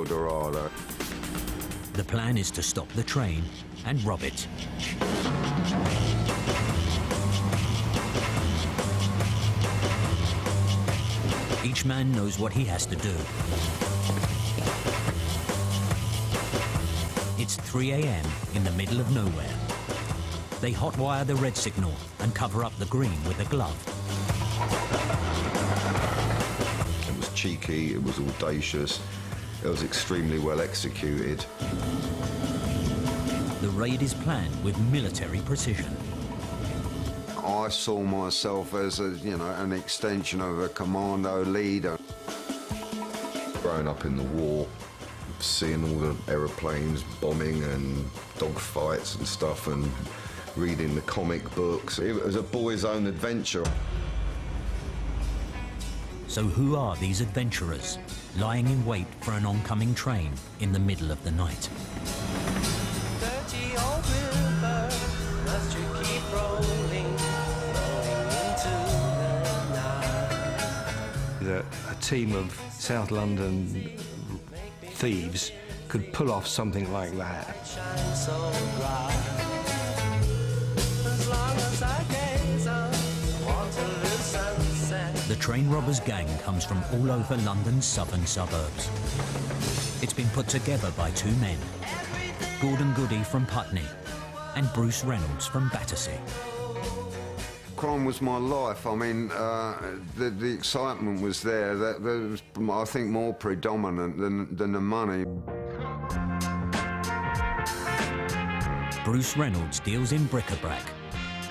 El Dorado. The plan is to stop the train and rob it. Each man knows what he has to do. It's 3 a.m. in the middle of nowhere. They hotwire the red signal and cover up the green with a glove. It was cheeky, it was audacious, it was extremely well executed. The raid is planned with military precision. I saw myself as an extension of a commando leader. Growing up in the war, seeing all the aeroplanes bombing and dogfights and stuff, and reading the comic books, it was a boy's own adventure. So who are these adventurers lying in wait for an oncoming train in the middle of the night? Dirty old river, must you keep rolling, rolling into the night? A team of South London thieves could pull off something like that. Shine so bright. As long as I gaze on Waterloo sunset. The train robbers gang comes from all over London's southern suburbs. It's been put together by two men, Gordon Goody from Putney and Bruce Reynolds from Battersea. Crime was my life. I mean, the excitement was there. That was, I think, more predominant than the money. Bruce Reynolds deals in bric-a-brac,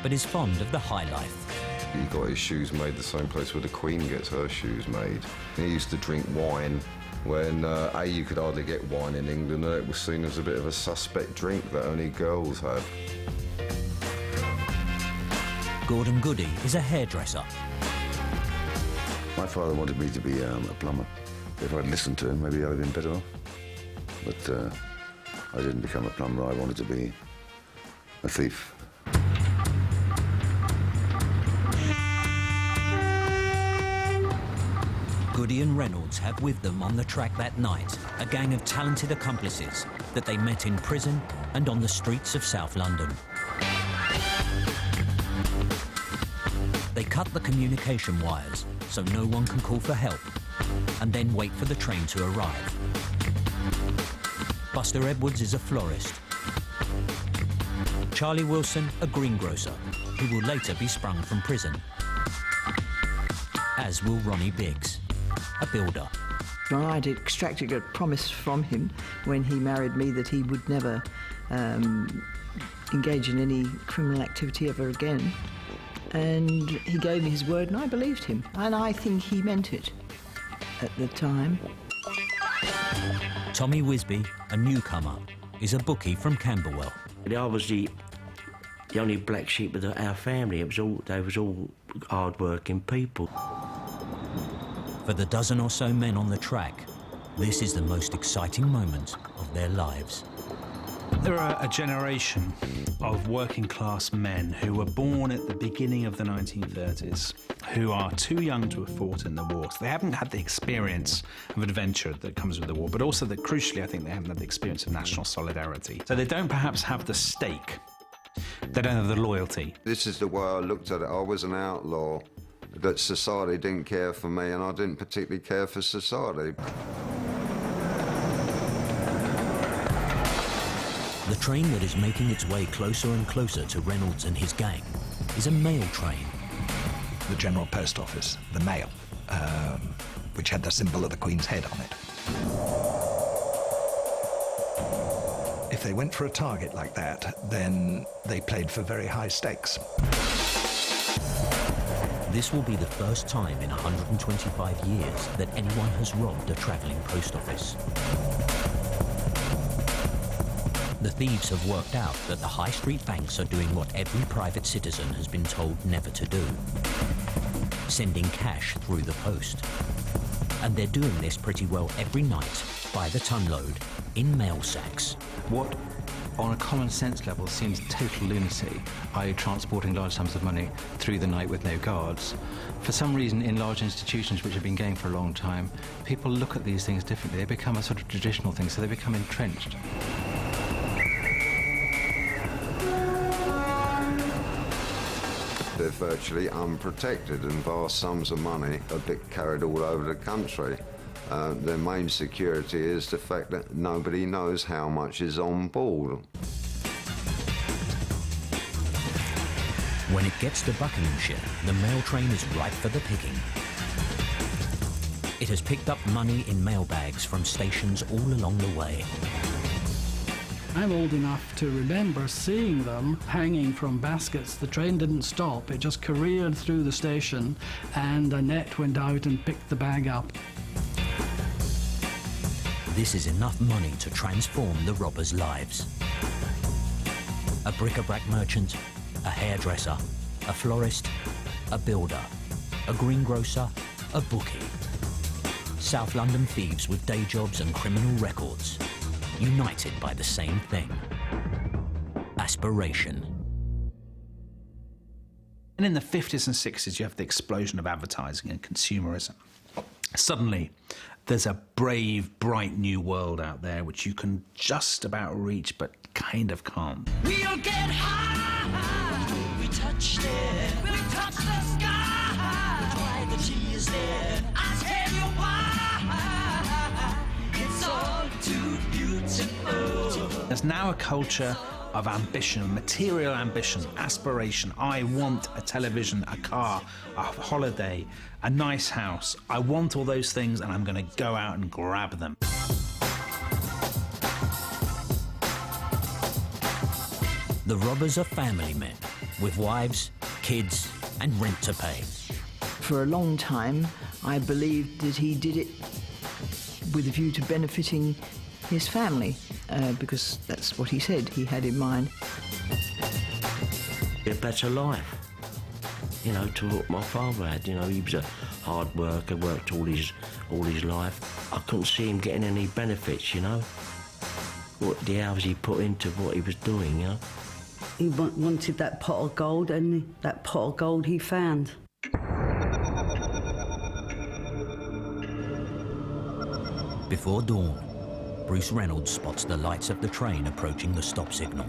but is fond of the high life. He got his shoes made the same place where the Queen gets her shoes made. He used to drink wine when, A, you could hardly get wine in England, and it was seen as a bit of a suspect drink that only girls had. Gordon Goody is a hairdresser. My father wanted me to be a plumber. If I'd listened to him, maybe I'd have been better off. But I didn't become a plumber. I wanted to be a thief. Goody and Reynolds have with them on the track that night a gang of talented accomplices that they met in prison and on the streets of South London. They cut the communication wires so no one can call for help, and then wait for the train to arrive. Buster Edwards is a florist. Charlie Wilson, a greengrocer, who will later be sprung from prison. As will Ronnie Biggs, a builder. I'd extracted a promise from him when he married me that he would never engage in any criminal activity ever again. And he gave me his word, and I believed him. And I think he meant it at the time. Tommy Wisby, a newcomer, is a bookie from Camberwell. I was the only black sheep of our family. They was all hard-working people. For the dozen or so men on the track, this is the most exciting moment of their lives. There are a generation of working-class men who were born at the beginning of the 1930s who are too young to have fought in the war. So they haven't had the experience of adventure that comes with the war, but also that, crucially, I think they haven't had the experience of national solidarity. So they don't perhaps have the stake. They don't have the loyalty. This is the way I looked at it. I was an outlaw, that society didn't care for me, and I didn't particularly care for society. The train that is making its way closer and closer to Reynolds and his gang is a mail train. The General Post Office, the Mail, which had the symbol of the Queen's head on it. If they went for a target like that, then they played for very high stakes. This will be the first time in 125 years that anyone has robbed a travelling post office. The thieves have worked out that the high street banks are doing what every private citizen has been told never to do: sending cash through the post. And they're doing this pretty well every night by the tonload in mail sacks. What on a common sense level, seems total lunacy, i.e. transporting large sums of money through the night with no guards. For some reason, in large institutions which have been going for a long time, people look at these things differently. They become a sort of traditional thing, so they become entrenched. They're virtually unprotected, and vast sums of money are carried all over the country. Their main security is the fact that nobody knows how much is on board. When it gets to Buckinghamshire, the mail train is ripe for the picking. It has picked up money in mailbags from stations all along the way. I'm old enough to remember seeing them hanging from baskets. The train didn't stop, it just careered through the station, and a net went out and picked the bag up. This is enough money to transform the robbers' lives. A bric-a-brac merchant, a hairdresser, a florist, a builder, a greengrocer, a bookie. South London thieves with day jobs and criminal records, united by the same thing: aspiration. And in the 50s and 60s, you have the explosion of advertising and consumerism. Suddenly, there's a brave, bright new world out there which you can just about reach, but kind of can't. We'll get high. We touched it. We touched the sky. That's why the G is there. I tell you why. It's all too beautiful. There's now a culture of ambition, material ambition, aspiration. I want a television, a car, a holiday, a nice house. I want all those things, and I'm going to go out and grab them. The robbers are family men, with wives, kids, and rent to pay. For a long time, I believed that he did it with a view to benefiting his family, because that's what he said he had in mind. A better life, you know, to what my father had. You know, he was a hard worker, worked all his life. I couldn't see him getting any benefits, you know. What the hours he put into what he was doing, you know. He wanted that pot of gold, and that pot of gold he found. Before dawn, Bruce Reynolds spots the lights of the train approaching the stop signal.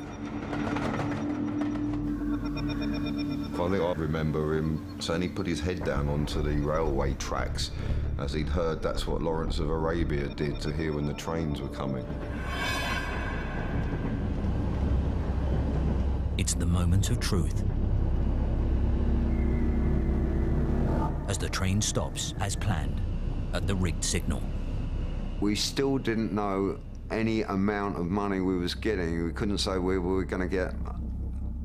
I think I remember him saying he put his head down onto the railway tracks as he'd heard that's what Lawrence of Arabia did to hear when the trains were coming. It's the moment of truth. As the train stops, as planned, at the rigged signal. We still didn't know any amount of money we was getting. We couldn't say we were going to get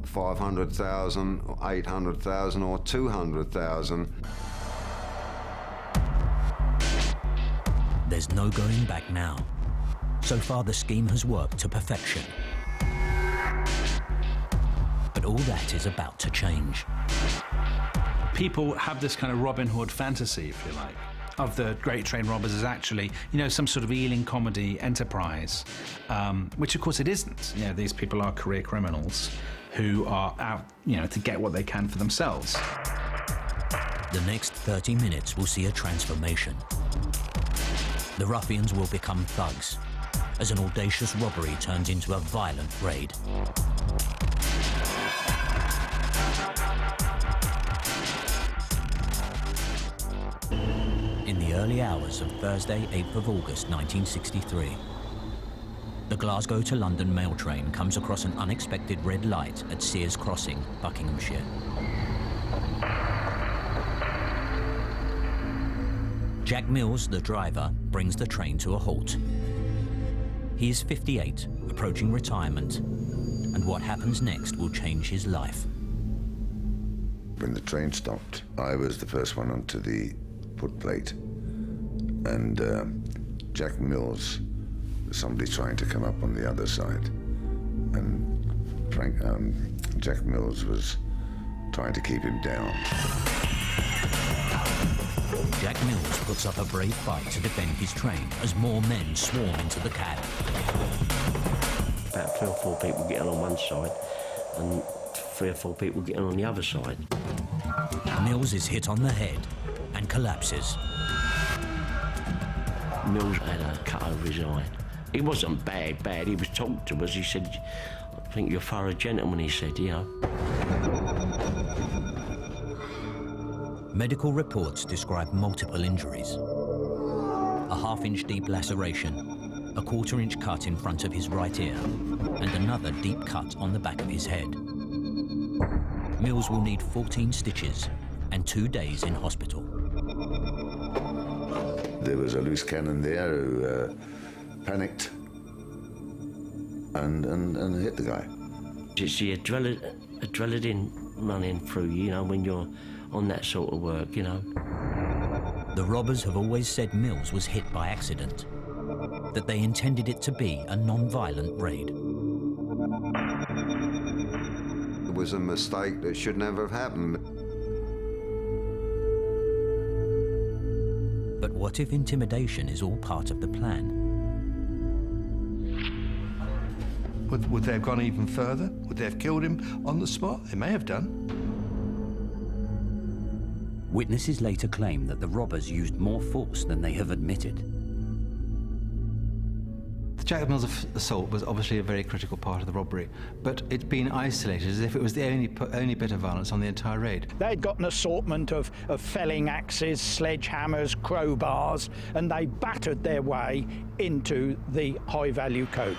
500,000, 800,000 or 200,000. There's no going back now. So far, the scheme has worked to perfection. But all that is about to change. People have this kind of Robin Hood fantasy, if you like, of the Great Train Robbers as actually, you know, some sort of Ealing comedy enterprise, which of course it isn't. You know, these people are career criminals who are out, you know, to get what they can for themselves. The next 30 minutes will see a transformation. The ruffians will become thugs as an audacious robbery turns into a violent raid. In the early hours of Thursday, 8th of August 1963, the Glasgow to London mail train comes across an unexpected red light at Sears Crossing, Buckinghamshire. Jack Mills, the driver, brings the train to a halt. He is 58, approaching retirement, and what happens next will change his life. When the train stopped, I was the first one onto the footplate, and Jack Mills, somebody trying to come up on the other side, and Jack Mills was trying to keep him down. Jack Mills puts up a brave fight to defend his train as more men swarm into the cab. about 3 or 4 people getting on one side and 3 or 4 people getting on the other side. Mills is hit on the head and collapses. Mills had a cut over his eye. He wasn't bad. He was talking to us. He said, I think you're a thorough gentleman, he said, you know. Medical reports describe multiple injuries. A half-inch deep laceration, a quarter-inch cut in front of his right ear, and another deep cut on the back of his head. Mills will need 14 stitches and 2 days in hospital. There was a loose cannon there who panicked and hit the guy. It's the adrenaline running through you, you know, when you're on that sort of work, you know. The robbers have always said Mills was hit by accident, that they intended it to be a non-violent raid. It was a mistake that should never have happened. But what if intimidation is all part of the plan? Would they have gone even further? Would they have killed him on the spot? They may have done. Witnesses later claim that the robbers used more force than they have admitted. The Jack Mills assault was obviously a very critical part of the robbery, but it's been isolated as if it was the only bit of violence on the entire raid. They'd got an assortment of felling axes, sledgehammers, crowbars, and they battered their way into the high-value coach.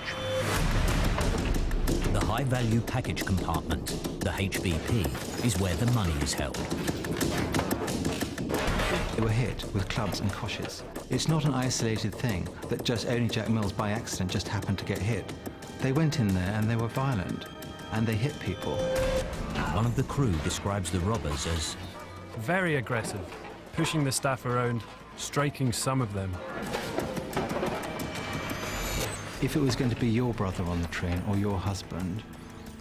The high-value package compartment, the HVP, is where the money is held. They were hit with clubs and coshes. It's not an isolated thing that just only Jack Mills by accident just happened to get hit. They went in there and they were violent, and they hit people. One of the crew describes the robbers as very aggressive, pushing the staff around, striking some of them. If it was going to be your brother on the train, or your husband,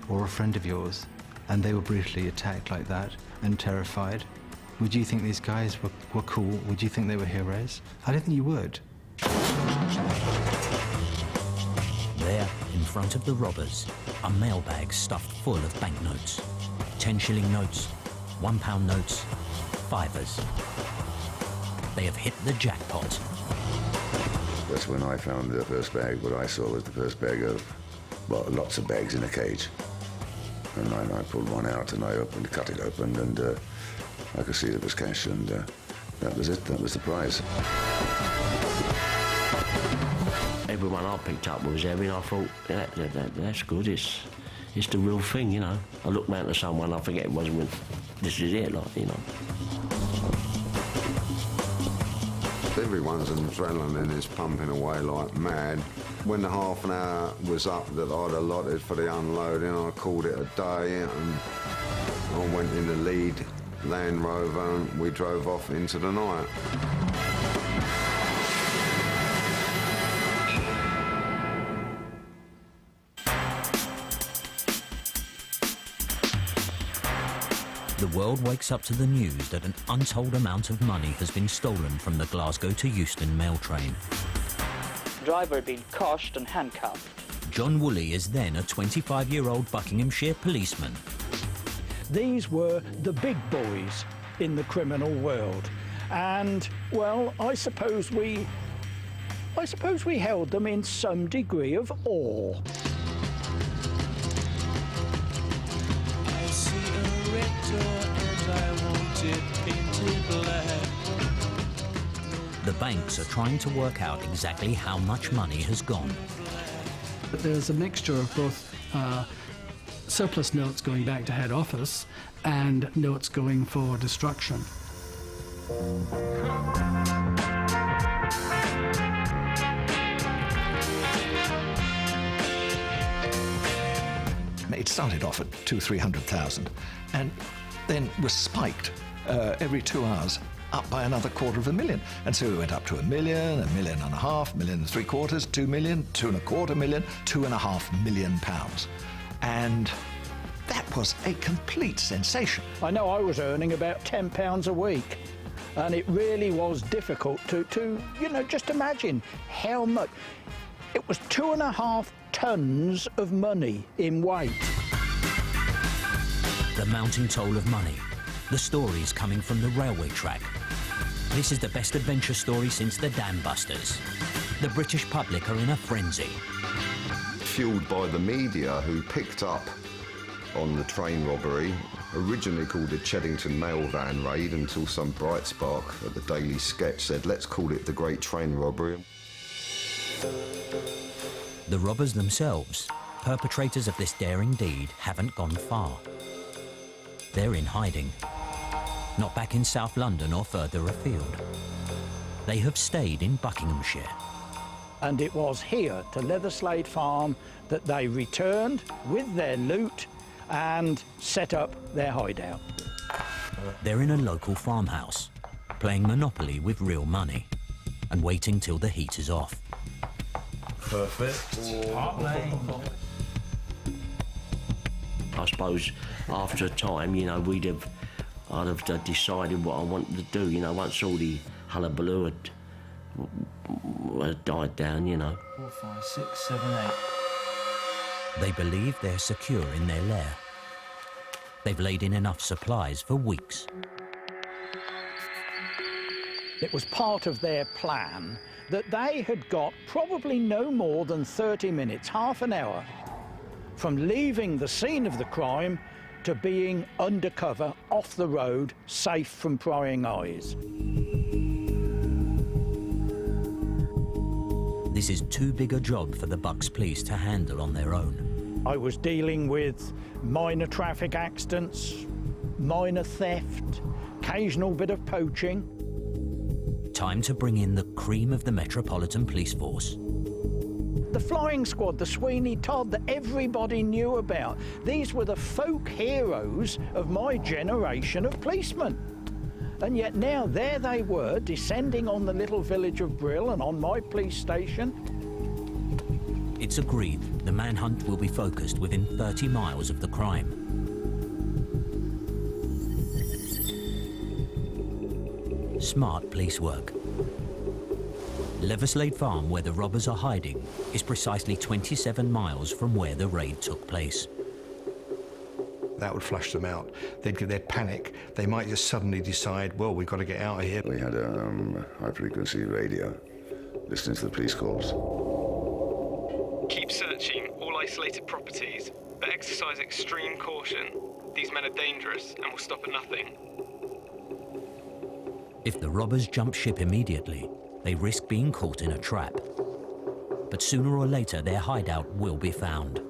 or a friend of yours, and they were brutally attacked like that and terrified, would you think these guys were cool? Would you think they were heroes? I don't think you would. There, in front of the robbers, are mailbags stuffed full of banknotes. 10-shilling notes, £1 notes, fivers. They have hit the jackpot. That's when I found the first bag. What I saw was the first bag of, well, lots of bags in a cage. And I pulled one out and I cut it open, and I could see there was cash, and that was it. That was the prize. Everyone I picked up was there, and I thought, that's good. It's the real thing, you know. I looked round to someone, I forget it was, when this is it, like, you know. Everyone's adrenaline is pumping away like mad. When the half an hour was up that I'd allotted for the unloading, I called it a day, and I went in the lead Land Rover and we drove off into the night. The world wakes up to the news that an untold amount of money has been stolen from the Glasgow to Euston mail train. The driver had been coshed and handcuffed. John Woolley is then a 25-year-old Buckinghamshire policeman. These were the big boys in the criminal world. And, well, I suppose we held them in some degree of awe. The banks are trying to work out exactly how much money has gone. But there's a mixture of both surplus notes going back to head office and notes going for destruction. It started off at 200,000-300,000 and then was spiked every 2 hours up by another $250,000. And so we went up to £1 million, £1.5 million, £1.75 million, £2 million, £2.25 million, £2.5 million. And that was a complete sensation. I know I was earning about £10 a week, and it really was difficult to you know, just imagine how much. It was 2.5 tons of money in weight. The mounting toll of money. The stories coming from the railway track. This is the best adventure story since the Dam Busters. The British public are in a frenzy. Fueled by the media, who picked up on the train robbery, originally called the Cheddington Mail Van Raid, until some bright spark at the Daily Sketch said, let's call it the Great Train Robbery. The robbers themselves, perpetrators of this daring deed, haven't gone far. They're in hiding. Not back in South London or further afield. They have stayed in Buckinghamshire. And it was here, to Leatherslade Farm, that they returned with their loot and set up their hideout. They're in a local farmhouse, playing Monopoly with real money and waiting till the heat is off. Perfect. I suppose after a time, you know, I'd have decided what I wanted to do, you know, once all the hullabaloo had died down, you know. 4, 5, 6, 7, 8. They believe they're secure in their lair. They've laid in enough supplies for weeks. It was part of their plan that they had got probably no more than 30 minutes, half an hour, from leaving the scene of the crime to being undercover, off the road, safe from prying eyes. This is too big a job for the Bucks police to handle on their own. I was dealing with minor traffic accidents, minor theft, occasional bit of poaching. Time to bring in the cream of the Metropolitan Police Force. The flying squad, the Sweeney Todd that everybody knew about. These were the folk heroes of my generation of policemen. And yet now there they were, descending on the little village of Brill and on my police station. It's agreed the manhunt will be focused within 30 miles of the crime. Smart police work. Leatherslade Farm, where the robbers are hiding, is precisely 27 miles from where the raid took place. That would flush them out. They'd panic. They might just suddenly decide, well, we've got to get out of here. We had a high-frequency radio, listening to the police calls. Keep searching all isolated properties, but exercise extreme caution. These men are dangerous and will stop at nothing. If the robbers jump ship immediately, they risk being caught in a trap. But sooner or later, their hideout will be found.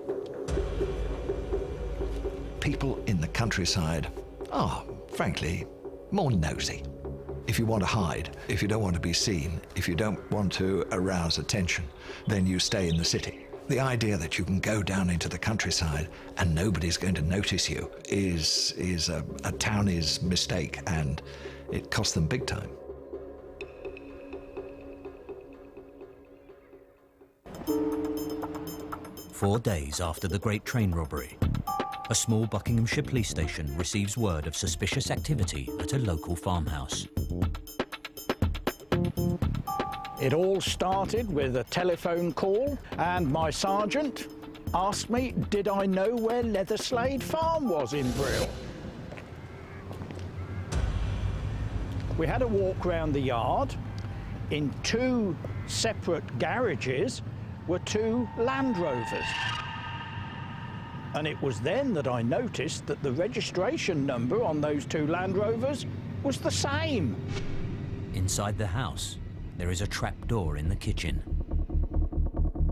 People in the countryside are, frankly, more nosy. If you want to hide, if you don't want to be seen, if you don't want to arouse attention, then you stay in the city. The idea that you can go down into the countryside and nobody's going to notice you is a townie's mistake, and it costs them big time. Four days after the Great Train Robbery, a small Buckinghamshire police station receives word of suspicious activity at a local farmhouse. It all started with a telephone call, and my sergeant asked me, did I know where Leatherslade Farm was in Brill? We had a walk round the yard. In two separate garages were two Land Rovers. And it was then that I noticed that the registration number on those two Land Rovers was the same. Inside the house, there is a trapdoor in the kitchen.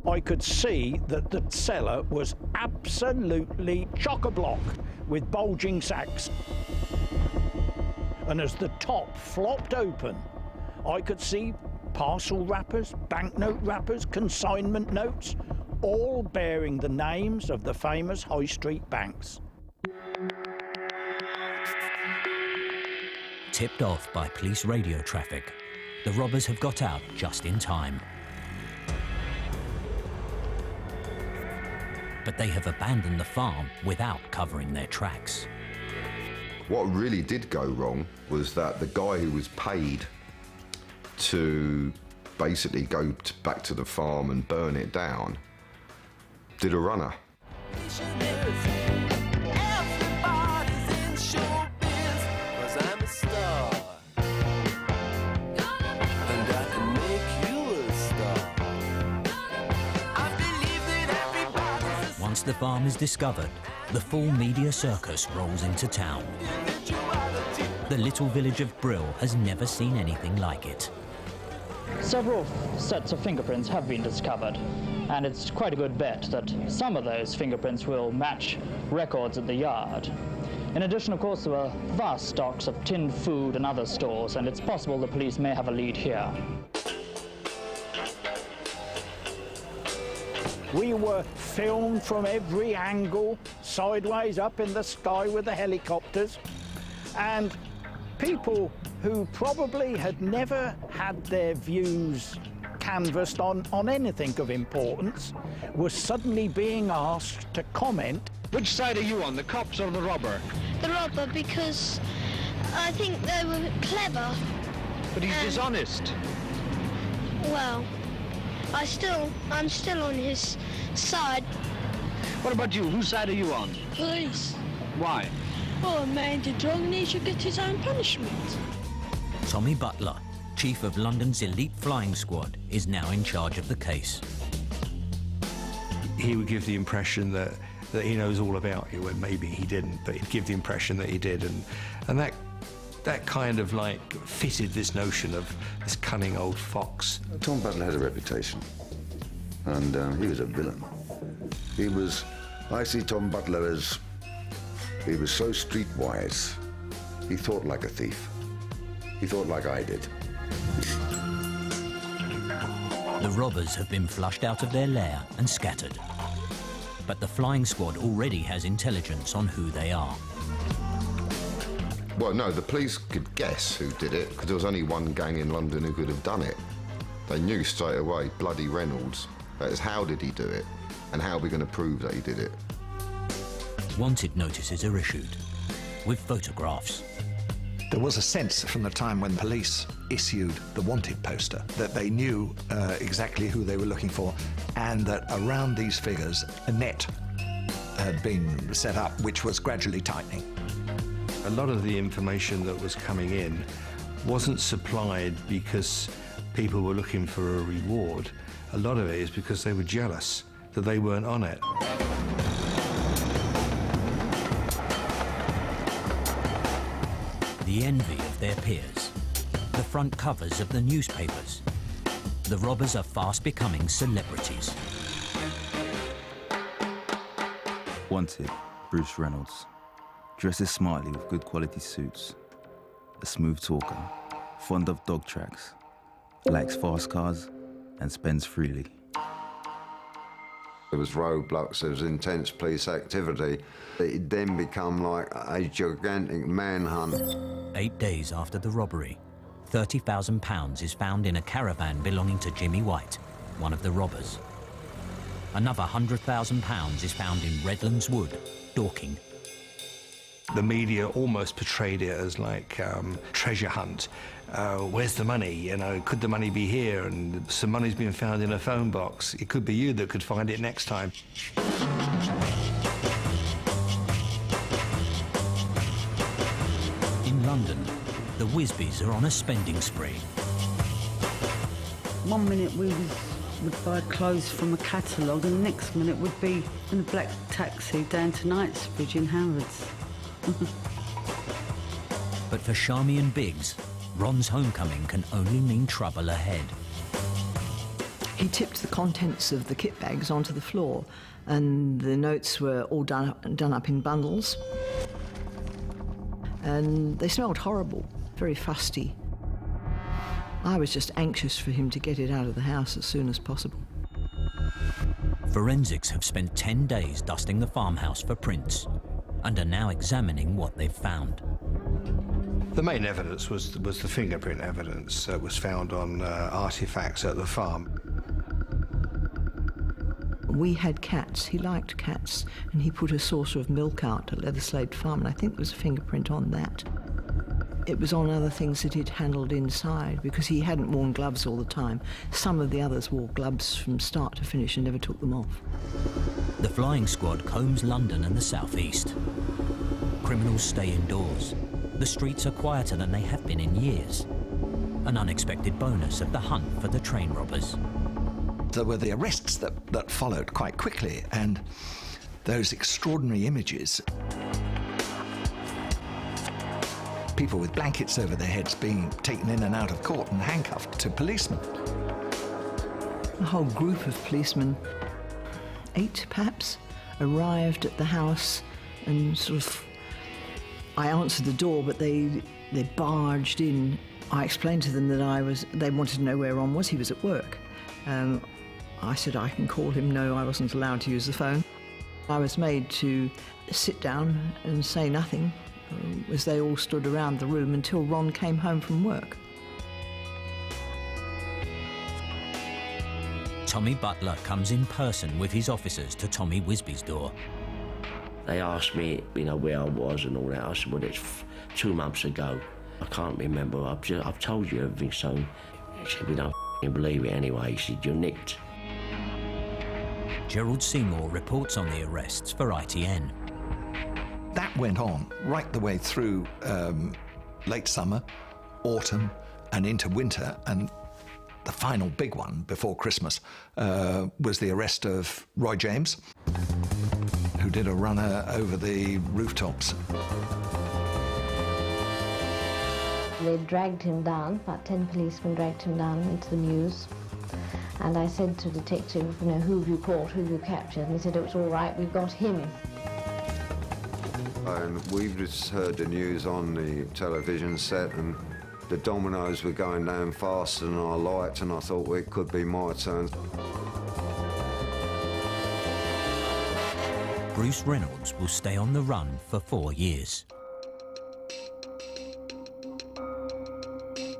I could see that the cellar was absolutely chock-a-block with bulging sacks. And as the top flopped open, I could see parcel wrappers, banknote wrappers, consignment notes, all bearing the names of the famous high street banks. Tipped off by police radio traffic, the robbers have got out just in time. But they have abandoned the farm without covering their tracks. What really did go wrong was that the guy who was paid to basically go back to the farm and burn it down did a runner. Once the farm is discovered, the full media circus rolls into town. The little village of Brill has never seen anything like it. Several sets of fingerprints have been discovered, and it's quite a good bet that some of those fingerprints will match records at the yard. In addition, of course, there were vast stocks of tinned food and other stores, and it's possible the police may have a lead here. We were filmed from every angle, sideways, up in the sky with the helicopters, and people who probably had never had their views canvassed on anything of importance were suddenly being asked to comment. Which side are you on, the cops or the robber? The robber, because I think they were clever. But he's dishonest. Well, I'm still on his side. What about you? Whose side are you on? Police. Why? Oh, a man did wrong and he should get his own punishment. Tommy Butler, chief of London's elite flying squad, is now in charge of the case. He would give the impression that he knows all about it, when maybe he didn't, but he'd give the impression that he did, and that kind of like fitted this notion of this cunning old fox. Tom Butler had a reputation, and he was a villain. I see Tom Butler as, he was so streetwise. He thought like a thief. He thought like I did. The robbers have been flushed out of their lair and scattered. But the flying squad already has intelligence on who they are. Well, no, the police could guess who did it, because there was only one gang in London who could have done it. They knew straight away, bloody Reynolds. That is, how did he do it? And how are we going to prove that he did it? Wanted notices are issued, with photographs. There was a sense from the time when police issued the wanted poster that they knew exactly who they were looking for, and that around these figures a net had been set up which was gradually tightening. A lot of the information that was coming in wasn't supplied because people were looking for a reward. A lot of it is because they were jealous that they weren't on it. The envy of their peers, the front covers of the newspapers. The robbers are fast becoming celebrities. Wanted, Bruce Reynolds. Dresses smartly with good quality suits. A smooth talker, fond of dog tracks, likes fast cars, and spends freely. There was roadblocks, there was intense police activity. It then become like a gigantic manhunt. 8 days after the robbery, £30,000 is found in a caravan belonging to Jimmy White, one of the robbers. Another £100,000 is found in Redlands Wood, Dorking. The media almost portrayed it as like treasure hunt. Where's the money? You know, could the money be here? And some money's been found in a phone box. It could be you that could find it next time. In London, the Whizbees are on a spending spree. 1 minute we would buy clothes from a catalogue, and the next minute would be in a black taxi down to Knightsbridge in Harrods. But for Shami and Biggs, Ron's homecoming can only mean trouble ahead. He tipped the contents of the kit bags onto the floor, and the notes were all done up in bundles. And they smelled horrible, very fusty. I was just anxious for him to get it out of the house as soon as possible. Forensics have spent 10 days dusting the farmhouse for prints and are now examining what they've found. The main evidence was the fingerprint evidence that was found on artefacts at the farm. We had cats. He liked cats, and he put a saucer of milk out at Leatherslade Farm, and I think there was a fingerprint on that. It was on other things that he'd handled inside, because he hadn't worn gloves all the time. Some of the others wore gloves from start to finish and never took them off. The flying squad combs London and the southeast. Criminals stay indoors. The streets are quieter than they have been in years. An unexpected bonus of the hunt for the train robbers. There were the arrests that followed quite quickly, and those extraordinary images. People with blankets over their heads being taken in and out of court and handcuffed to policemen. A whole group of policemen, 8 perhaps, arrived at the house and I answered the door, but they barged in. I explained to them that they wanted to know where Ron was. He was at work. I said I can call him. No, I wasn't allowed to use the phone. I was made to sit down and say nothing as they all stood around the room until Ron came home from work. Tommy Butler comes in person with his officers to Tommy Wisby's door. They asked me, where I was and all that. I said, well, it's 2 months ago. I can't remember. I've told you everything, so he said, we don't believe it anyway. He said, you're nicked. Gerald Seymour reports on the arrests for ITN. That went on right the way through late summer, autumn, and into winter, and the final big one before Christmas was the arrest of Roy James, who did a runner over the rooftops. They dragged him down, about 10 policemen dragged him down into the mews. And I said to the detective, who have you caught, who have you captured? And he said, it's all right, we've got him. And we've just heard the news on the television set, and the dominoes were going down faster than our lights, and I thought, well, it could be my turn. Bruce Reynolds will stay on the run for 4 years.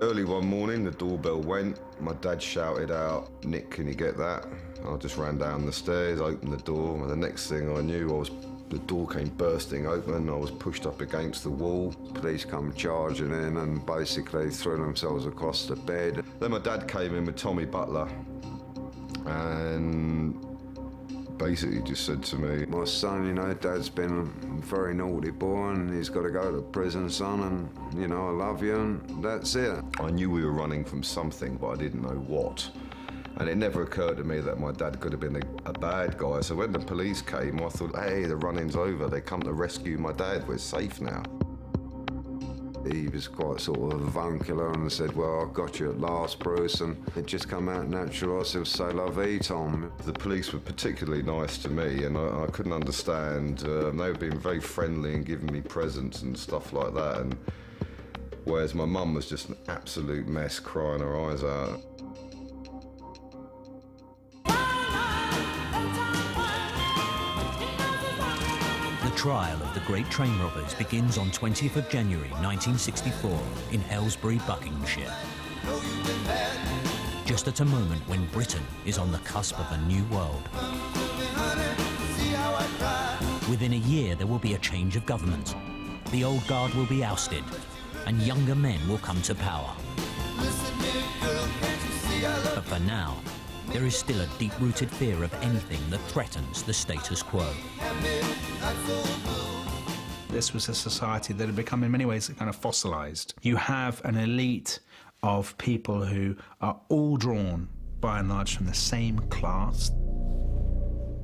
Early one morning, the doorbell went. My dad shouted out, "Nick, can you get that?" I just ran down the stairs, opened the door, and the next thing I knew, the door came bursting open. I was pushed up against the wall. Police come charging in and basically threw themselves across the bed. Then my dad came in with Tommy Butler and basically just said to me, "My son, Dad's been a very naughty boy and he's got to go to prison, son, and, I love you, and that's it." I knew we were running from something, but I didn't know what. And it never occurred to me that my dad could have been a bad guy. So when the police came, I thought, hey, the running's over. They come to rescue my dad. We're safe now. He was quite sort of avuncular and said, "Well, I got you at last, Bruce," and it just come out natural. I said, "C'est la vie, Tom." The police were particularly nice to me, and I couldn't understand. They were being very friendly and giving me presents and stuff like that. And whereas my mum was just an absolute mess, crying her eyes out. The trial of the great train robbers begins on 20th of January 1964 in Aylesbury, Buckinghamshire. Just at a moment when Britain is on the cusp of a new world. Within a year there will be a change of government. The old guard will be ousted and younger men will come to power. But for now, there is still a deep-rooted fear of anything that threatens the status quo. This was a society that had become, in many ways, kind of fossilised. You have an elite of people who are all drawn, by and large, from the same class.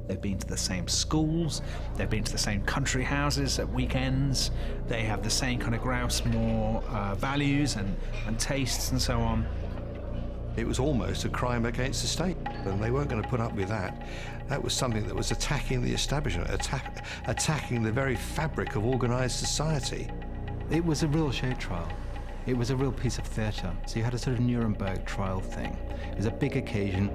They've been to the same schools, they've been to the same country houses at weekends, they have the same kind of grouse-moor values and tastes and so on. It was almost a crime against the state, and they weren't going to put up with that. That was something that was attacking the establishment, attacking the very fabric of organised society. It was a real show trial. It was a real piece of theatre. So you had a sort of Nuremberg trial thing. It was a big occasion.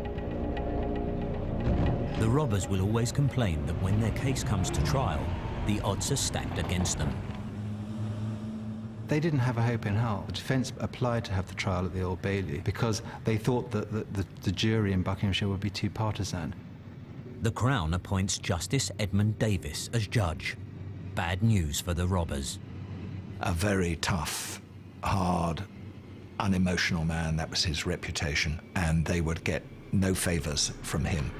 The robbers will always complain that when their case comes to trial, the odds are stacked against them. They didn't have a hope in hell. The defence applied to have the trial at the Old Bailey because they thought that the jury in Buckinghamshire would be too partisan. The Crown appoints Justice Edmund Davis as judge. Bad news for the robbers. A very tough, hard, unemotional man, that was his reputation, and they would get no favours from him.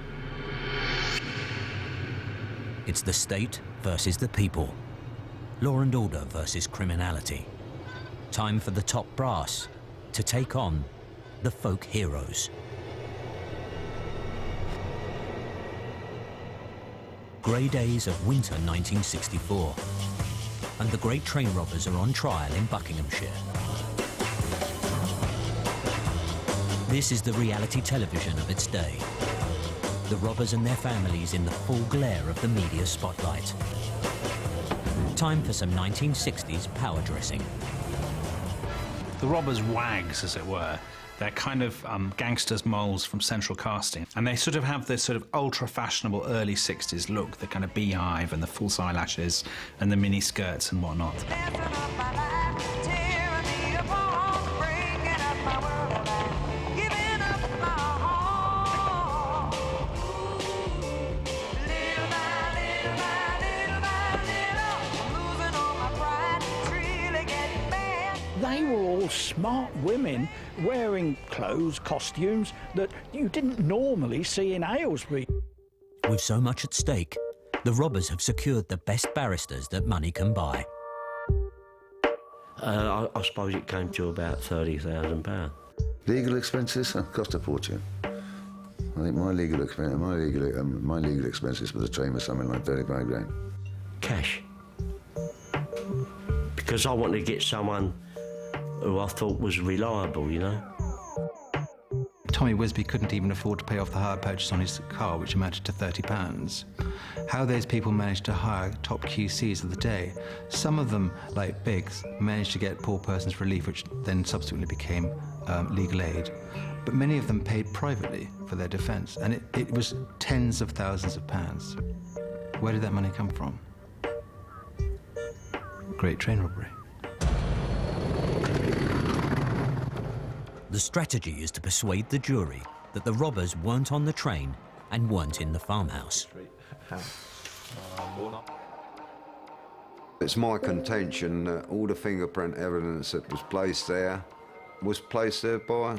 It's the state versus the people. Law and order versus criminality. Time for the top brass to take on the folk heroes. Grey days of winter 1964. And the great train robbers are on trial in Buckinghamshire. This is the reality television of its day. The robbers and their families in the full glare of the media spotlight. Time for some 1960s power dressing. The robbers' wags, as it were. They're kind of gangsters moles from central casting. And they sort of have this sort of ultra-fashionable early 60s look, the kind of beehive and the false eyelashes and the mini skirts and whatnot. They were all smart women wearing clothes, costumes that you didn't normally see in Aylesbury. With so much at stake, the robbers have secured the best barristers that money can buy. I suppose it came to about £30,000. Legal expenses cost a fortune. I think my legal expenses for the train was something like 35 grand. Cash. Because I wanted to get someone who I thought was reliable, you know. Tommy Wisby couldn't even afford to pay off the hire purchase on his car, which amounted to £30. How those people managed to hire top QCs of the day. Some of them, like Biggs, managed to get poor person's relief, which then subsequently became legal aid. But many of them paid privately for their defence, and it was tens of thousands of pounds. Where did that money come from? Great train robbery. The strategy is to persuade the jury that the robbers weren't on the train and weren't in the farmhouse. It's my contention that all the fingerprint evidence that was placed there by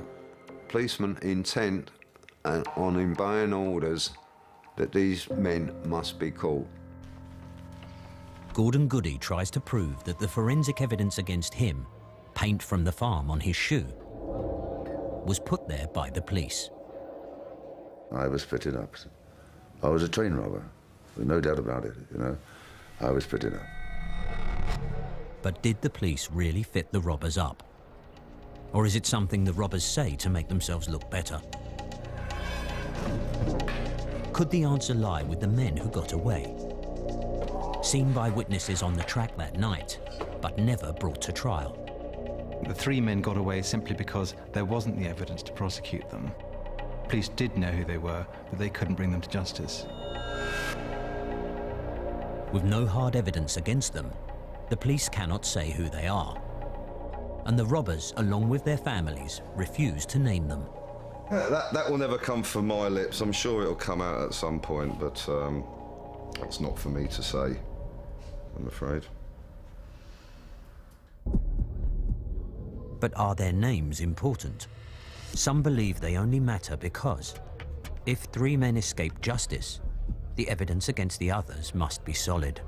policemen intent on obeying orders that these men must be caught. Gordon Goody tries to prove that the forensic evidence against him, paint from the farm on his shoe, was put there by the police. I was fitted up. I was a train robber, there's no doubt about it, you know. I was fitted up. But did the police really fit the robbers up? Or is it something the robbers say to make themselves look better? Could the answer lie with the men who got away? Seen by witnesses on the track that night, but never brought to trial. The three men got away simply because there wasn't the evidence to prosecute them. Police did know who they were, but they couldn't bring them to justice. With no hard evidence against them, the police cannot say who they are. And the robbers, along with their families, refuse to name them. That will never come from my lips. I'm sure it'll come out at some point, but it's not for me to say, I'm afraid. But are their names important? Some believe they only matter because, if three men escape justice, the evidence against the others must be solid.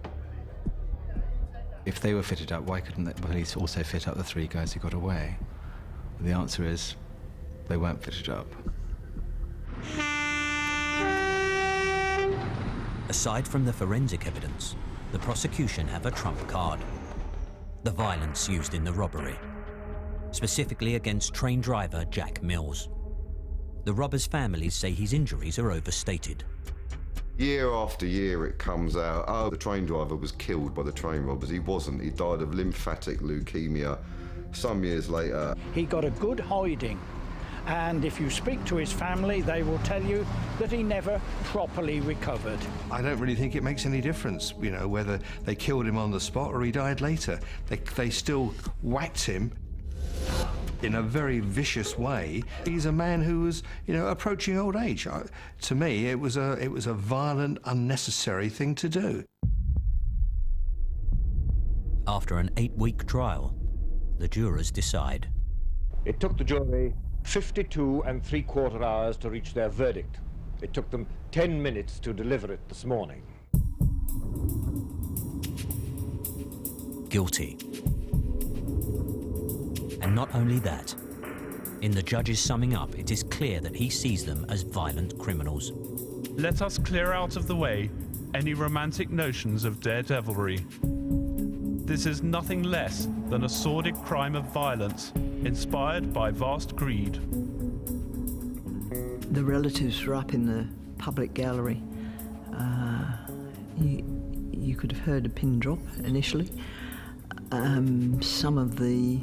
If they were fitted up, why couldn't the police also fit up the three guys who got away? The answer is, they weren't fitted up. Aside from the forensic evidence, the prosecution have a trump card: the violence used in the robbery, specifically against train driver Jack Mills. The robbers' families say his injuries are overstated. Year after year it comes out, oh, the train driver was killed by the train robbers. He wasn't. He died of lymphatic leukemia some years later. He got a good hiding, and if you speak to his family, they will tell you that he never properly recovered. I don't really think it makes any difference, you know, whether they killed him on the spot or he died later. They still whacked him in a very vicious way. He's a man who was, you know, approaching old age. To me, it was a violent, unnecessary thing to do. After an 8-week trial, the jurors decide. It took the jury 52 3/4 hours to reach their verdict. It took them 10 minutes to deliver it this morning. Guilty. And not only that, in the judge's summing up, it is clear that he sees them as violent criminals. Let us clear out of the way any romantic notions of daredevilry. This is nothing less than a sordid crime of violence inspired by vast greed. The relatives were up in the public gallery. You could have heard a pin drop initially. Some of the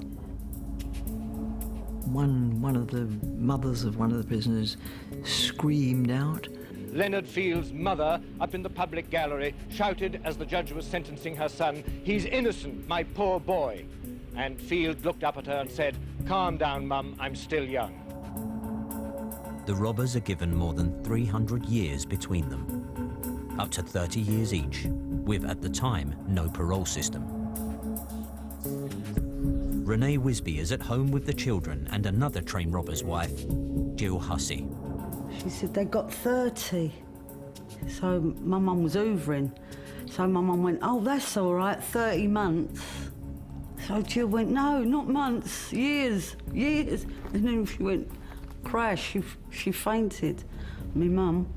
one of the mothers of one of the prisoners screamed out. Leonard Field's mother, up in the public gallery, shouted as the judge was sentencing her son, "He's innocent, my poor boy." And Field looked up at her and said, "Calm down, Mum, I'm still young." The robbers are given more than 300 years between them, up to 30 years each, with, at the time, no parole system. Renee Wisby is at home with the children and another train robber's wife, Jill Hussey. She said they got 30. So my mum was hoovering. So my mum went, "Oh, that's all right, 30 months. So Jill went, "No, not months, years, years." And then she went, crash, she fainted, me mum.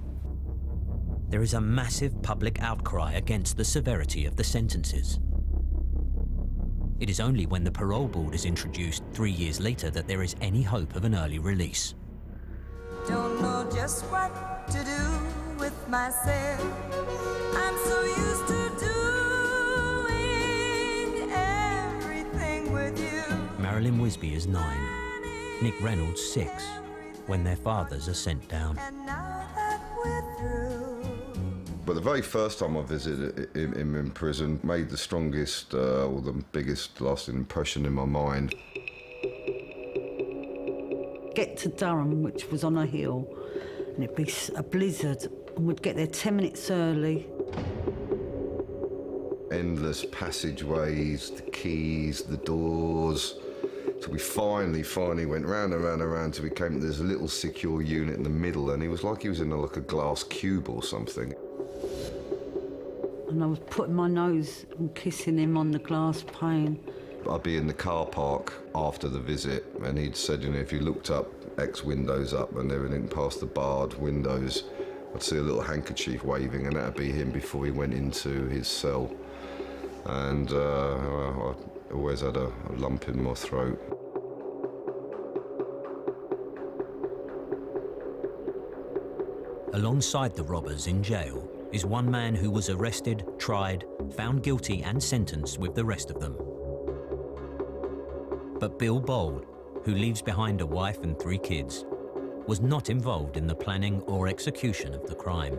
There is a massive public outcry against the severity of the sentences. It is only when the parole board is introduced 3 years later that there is any hope of an early release. Don't know just what to do with myself. I'm so used to doing everything with you. Marilyn Wisby is 9, Nick Reynolds 6, when their fathers are sent down. And now that we're through. But the very first time I visited him in prison made the strongest or the biggest lasting impression in my mind. Get to Durham, which was on a hill, and it'd be a blizzard, and we'd get there 10 minutes early. Endless passageways, the keys, the doors. So we finally went round and round and round till we came to this little secure unit in the middle, and he was like he was in like a glass cube or something. And I was putting my nose and kissing him on the glass pane. I'd be in the car park after the visit, and he'd said, you know, if you looked up X windows up and everything past the barred windows, I'd see a little handkerchief waving, and that'd be him before he went into his cell. And I always had a lump in my throat. Alongside the robbers in jail is one man who was arrested, tried, found guilty and sentenced with the rest of them. But Bill Bold, who leaves behind a wife and 3 kids, was not involved in the planning or execution of the crime.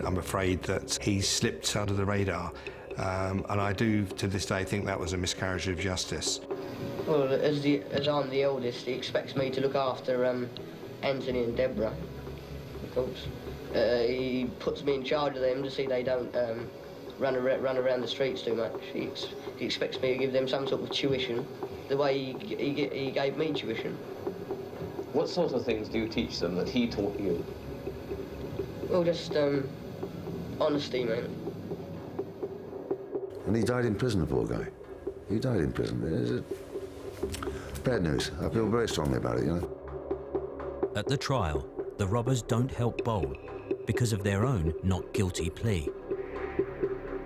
I'm afraid that he slipped under the radar, and I do, to this day, think that was a miscarriage of justice. Well, as I'm the eldest, he expects me to look after Anthony and Deborah, of course. He puts me in charge of them to see they don't run around the streets too much. He expects me to give them some sort of tuition, the way he gave me tuition. What sort of things do you teach them that he taught you? Well, just honesty, man. And he died in prison, the poor guy. He died in prison. It's bad news. I feel very strongly about it, you know. At the trial, the robbers don't help Bold because of their own not guilty plea.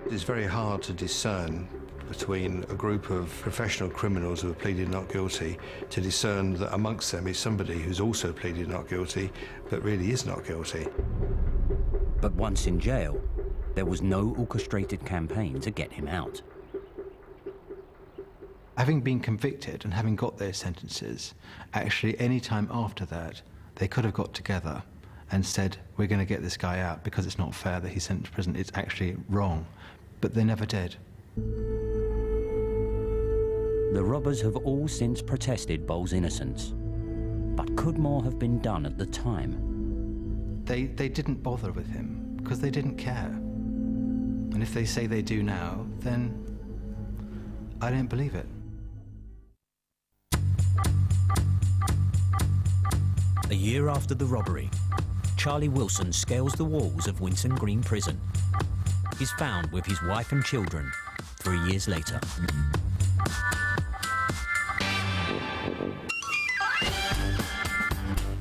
It's very hard to discern between a group of professional criminals who have pleaded not guilty to discern that amongst them is somebody who's also pleaded not guilty but really is not guilty. But once in jail, there was no orchestrated campaign to get him out. Having been convicted and having got their sentences, actually any time after that, they could have got together and said, we're going to get this guy out because it's not fair that he's sent to prison. It's actually wrong. But they never did. The robbers have all since protested Bold's innocence. But could more have been done at the time? They didn't bother with him because they didn't care. And if they say they do now, then I don't believe it. A year after the robbery, Charlie Wilson scales the walls of Winson Green Prison. is found with his wife and children 3 years later.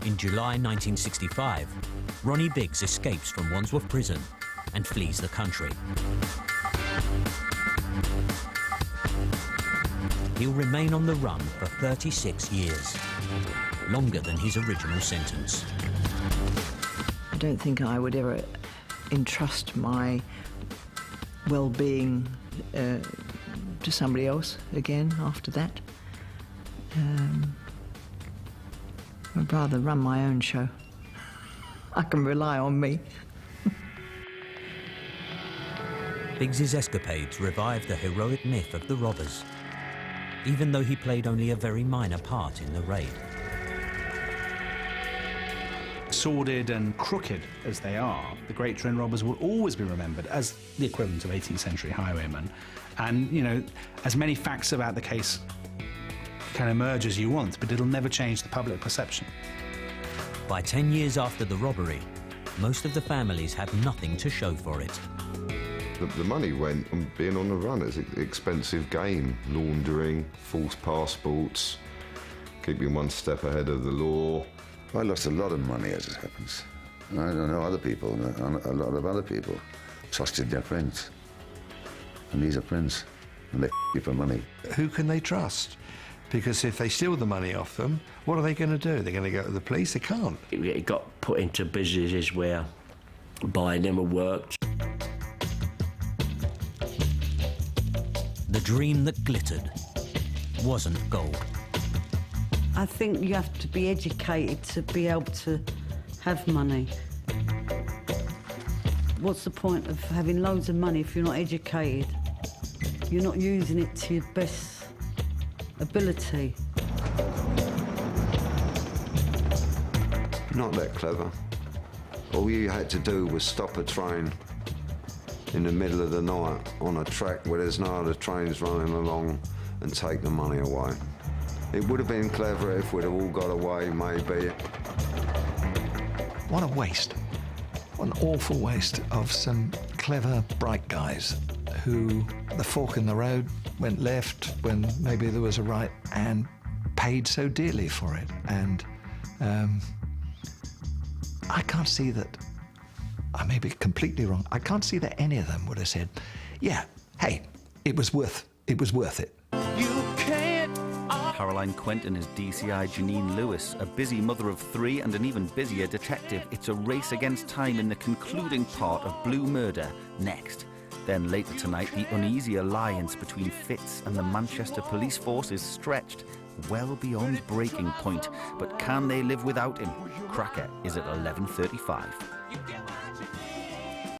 In July 1965, Ronnie Biggs escapes from Wandsworth Prison and flees the country. He'll remain on the run for 36 years, longer than his original sentence. I don't think I would ever entrust my well-being to somebody else again after that. I'd rather run my own show. I can rely on me. Biggs's escapades revived the heroic myth of the robbers, even though he played only a very minor part in the raid. Sordid and crooked as they are, the Great Train Robbers will always be remembered as the equivalent of 18th century highwaymen. And, you know, as many facts about the case can emerge as you want, but it'll never change the public perception. By 10 years after the robbery, most of the families had nothing to show for it. The money went on being on the run. It's an expensive game. Laundering, false passports, keeping one step ahead of the law. I lost a lot of money as it happens. I don't know other people, a lot of other people trusted their friends. And these are friends, and they you for money. Who can they trust? Because if they steal the money off them, what are they going to do? They're going to go to the police? They can't. It got put into businesses where buying them worked. The dream that glittered wasn't gold. I think you have to be educated to be able to have money. What's the point of having loads of money if you're not educated? You're not using it to your best ability. Not that clever. All you had to do was stop a train in the middle of the night on a track where there's no other trains running along and take the money away. It would have been clever if we'd have all got away, maybe. What a waste. What an awful waste of some clever, bright guys who the fork in the road went left when maybe there was a right and paid so dearly for it. And I can't see that, I may be completely wrong, I can't see that any of them would have said, yeah, hey, it was worth it. Caroline Quentin is DCI Janine Lewis, a busy mother of 3 and an even busier detective. It's a race against time in the concluding part of Blue Murder, next. Then later tonight, the uneasy alliance between Fitz and the Manchester police force is stretched well beyond breaking point. But can they live without him? Cracker is at 11:35.